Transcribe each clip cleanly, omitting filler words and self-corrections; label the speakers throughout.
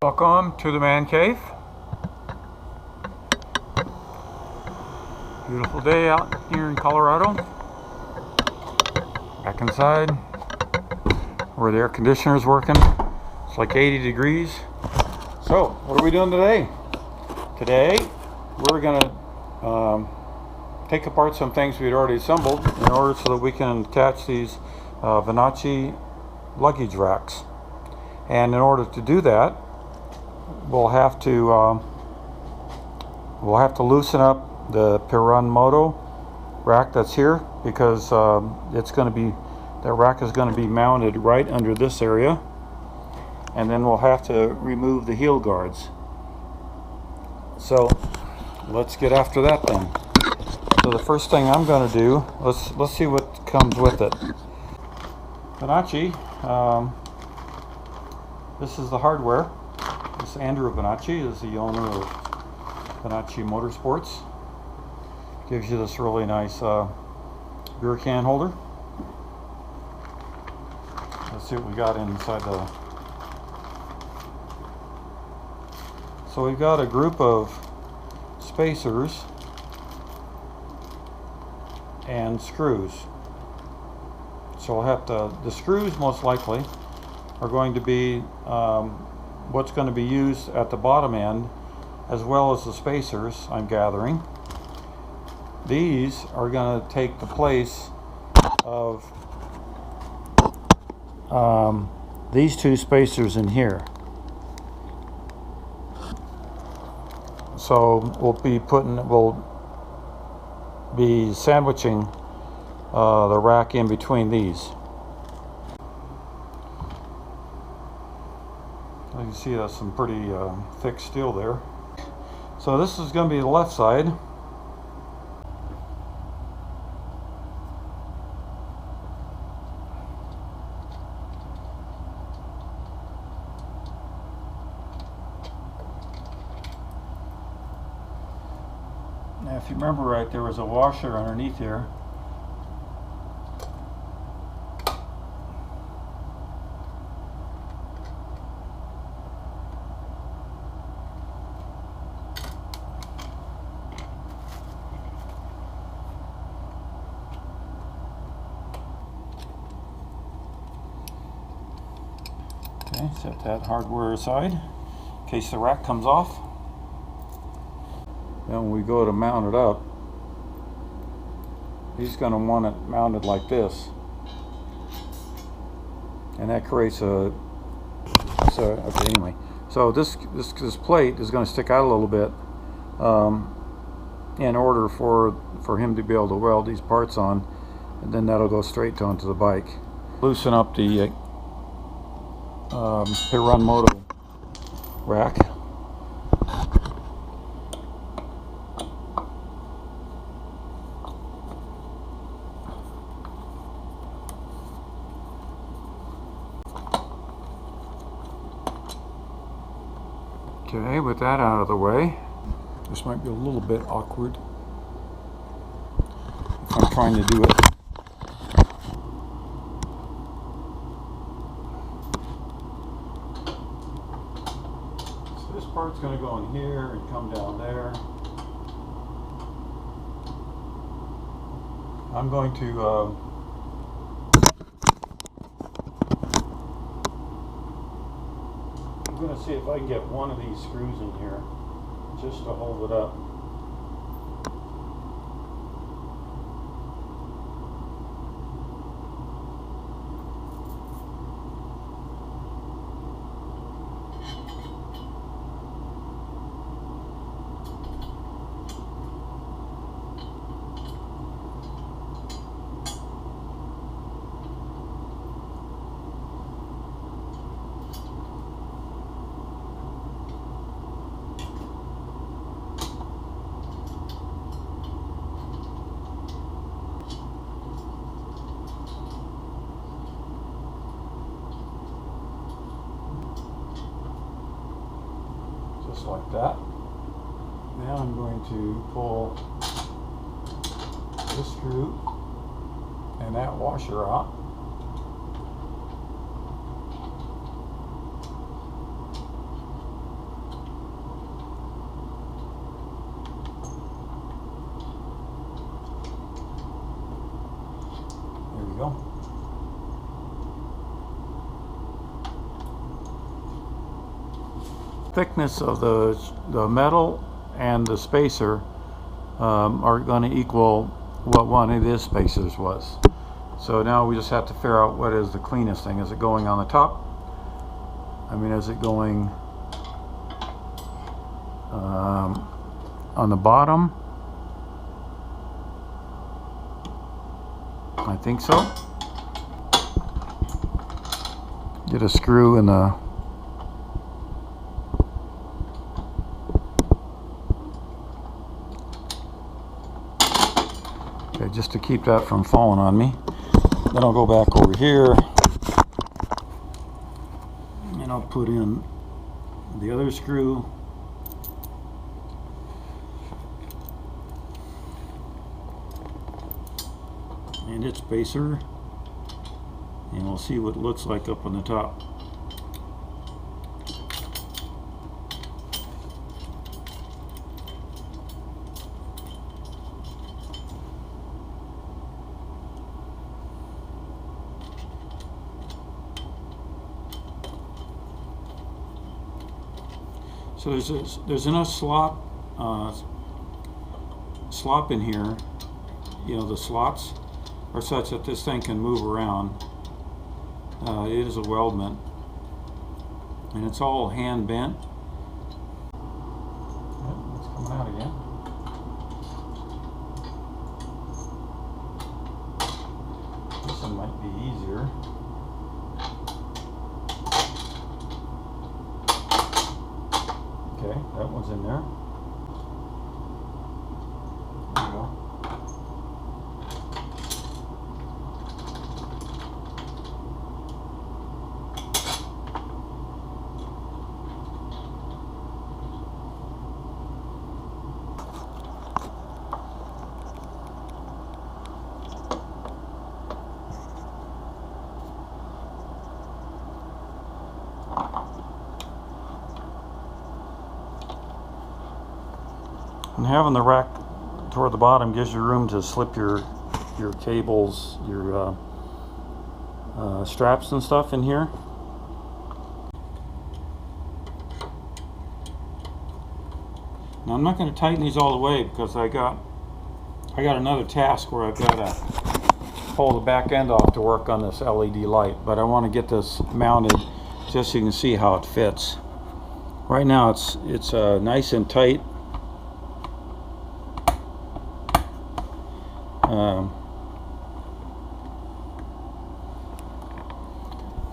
Speaker 1: Welcome to the man cave. Beautiful day out here in Colorado. Back inside where the air conditioner is working. It's like 80 degrees. So what are we doing today? Today we're gonna take apart some things we'd already assembled in order so that we can attach these Vanasche luggage racks. And in order to do that, we'll have to loosen up the Perun Moto rack that's here, because that rack is going to be mounted right under this area, and then we'll have to remove the heel guards. So let's get after that then. So the first thing I'm going to do, let's see what comes with it. Vanasche, this is the hardware. This Andrew Vanasche is the owner of Vanasche Motorsports. Gives you this really nice beer can holder. Let's see what we got inside the... So we've got a group of spacers and screws. So we'll have to... The screws most likely are going to be what's going to be used at the bottom end, as well as the spacers, I'm gathering. These are going to take the place of these two spacers in here. So we'll be sandwiching the rack in between these. You can see that's some pretty thick steel there. So this is going to be the left side. Now if you remember right, there was a washer underneath here. Okay, set that hardware aside in case the rack comes off. Then when we go to mount it up, he's going to want it mounted like this, and that creates a... okay, anyway, so this plate is going to stick out a little bit in order for him to be able to weld these parts on, and then that'll go straight onto the bike. Loosen up the Perun Moto rack. Okay, with that out of the way, this might be a little bit awkward if I'm trying to do it. So this part's going to go in here and come down there. I'm going to I'm going to see if I can get one of these screws in here just to hold it up. Just like that. Now I'm going to pull this screw and that washer out. thickness of the metal and the spacer are going to equal what one of these spacers was. So now we just have to figure out what is the cleanest thing. Is it going on the top? I mean, is it going on the bottom? I think so. Get a screw in the okay, just to keep that from falling on me. Then I'll go back over here and I'll put in the other screw. And its spacer, and we'll see what it looks like up on the top. So there's enough slop in here. You know, the slots are such that this thing can move around. It is a weldment, and it's all hand bent. It's coming out again. This one might be easier. Okay, that one's in there. There we go. And having the rack toward the bottom gives you room to slip your cables, your straps and stuff in here. Now I'm not going to tighten these all the way because I got another task where I've got to pull the back end off to work on this LED light, but I want to get this mounted just so you can see how it fits. Right now it's nice and tight.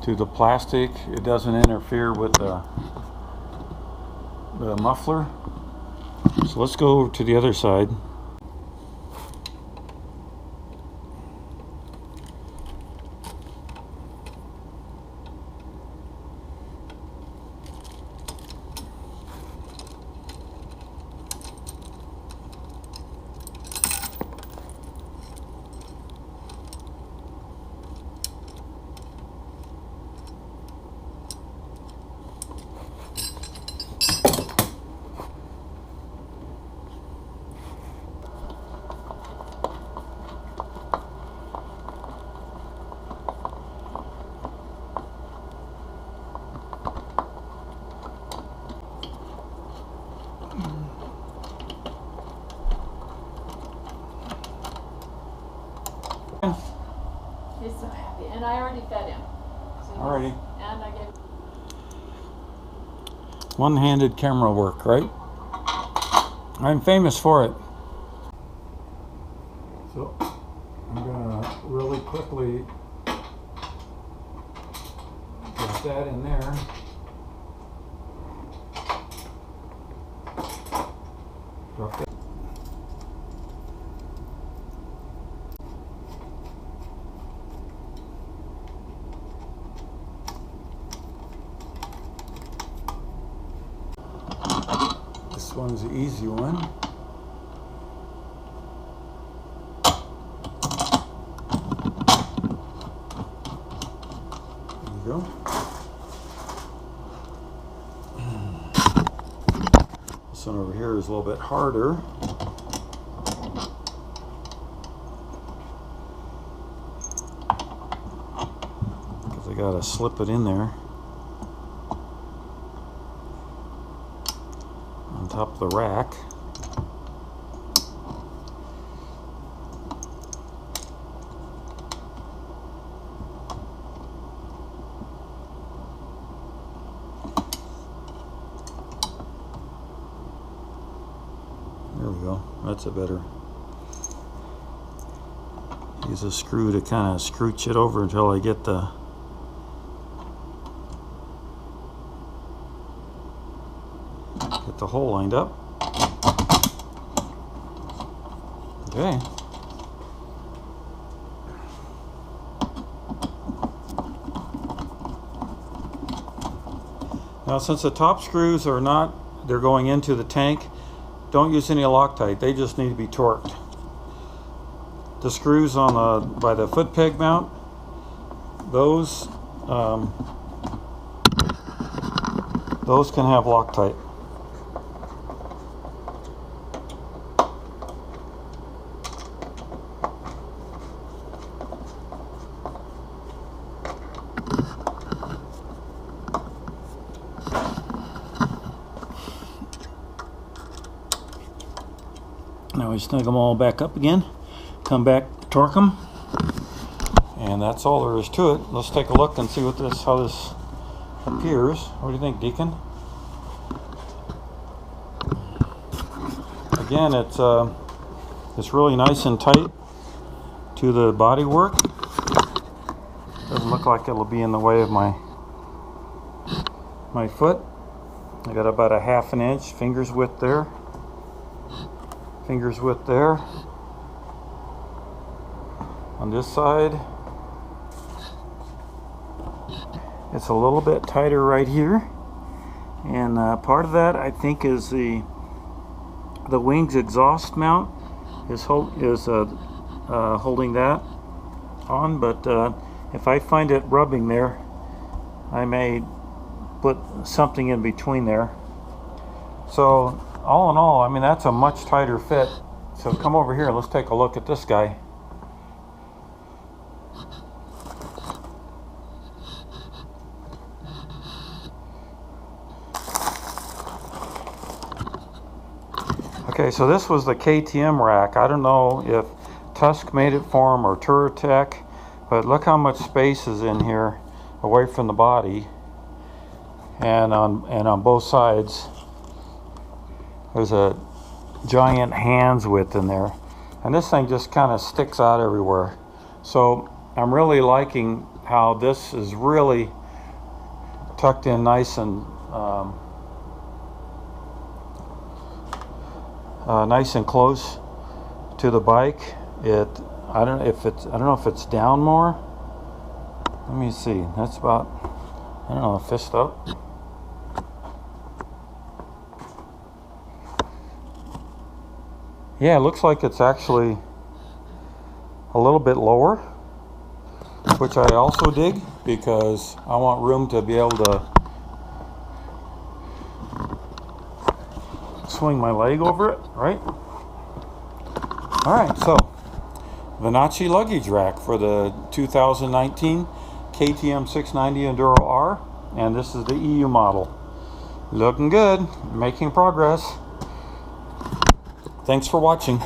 Speaker 1: To the plastic, it doesn't interfere with the muffler. So let's go over to the other side.
Speaker 2: He's so happy, and I already fed him. So
Speaker 1: Alrighty.
Speaker 2: And I gave.
Speaker 1: One-handed camera work, right? I'm famous for it. So I'm gonna really quickly get that in there. Drop that. This one's the easy one. There you go. This one over here is a little bit harder. Because I gotta slip it in there. top of the rack. There we go. That's a better. Use a screw to kind of scrooch it over until I get the hole lined up. Okay. Now, since the top screws are not, they're going into the tank, don't use any Loctite. They just need to be torqued. The screws on the by the foot peg mount, those can have Loctite. Now we snug them all back up again, come back, torque them, and that's all there is to it. Let's take a look and see how this appears. What do you think, Deacon? Again, it's really nice and tight to the bodywork. Doesn't look like it'll be in the way of my foot. I got about a ½ an inch, fingers width there. Fingers width there. On this side, it's a little bit tighter right here, and part of that I think is the wings exhaust mount is holding that on. But if I find it rubbing there, I may put something in between there. So all in all, I mean, that's a much tighter fit. So come over here, let's take a look at this guy. Okay, so this was the KTM rack. I don't know if Tusk made it for him or Touratech, but look how much space is in here away from the body, and on both sides there's a giant hand's width in there, and this thing just kind of sticks out everywhere. So I'm really liking how this is really tucked in nice and nice and close to the bike. I don't know if it's down more. Let me see. That's about, I don't know, a fist up. Yeah, it looks like it's actually a little bit lower, which I also dig because I want room to be able to swing my leg over it, right? Alright, so Vanasche luggage rack for the 2019 KTM 690 Enduro R, and this is the EU model. Looking good, making progress. Thanks for watching.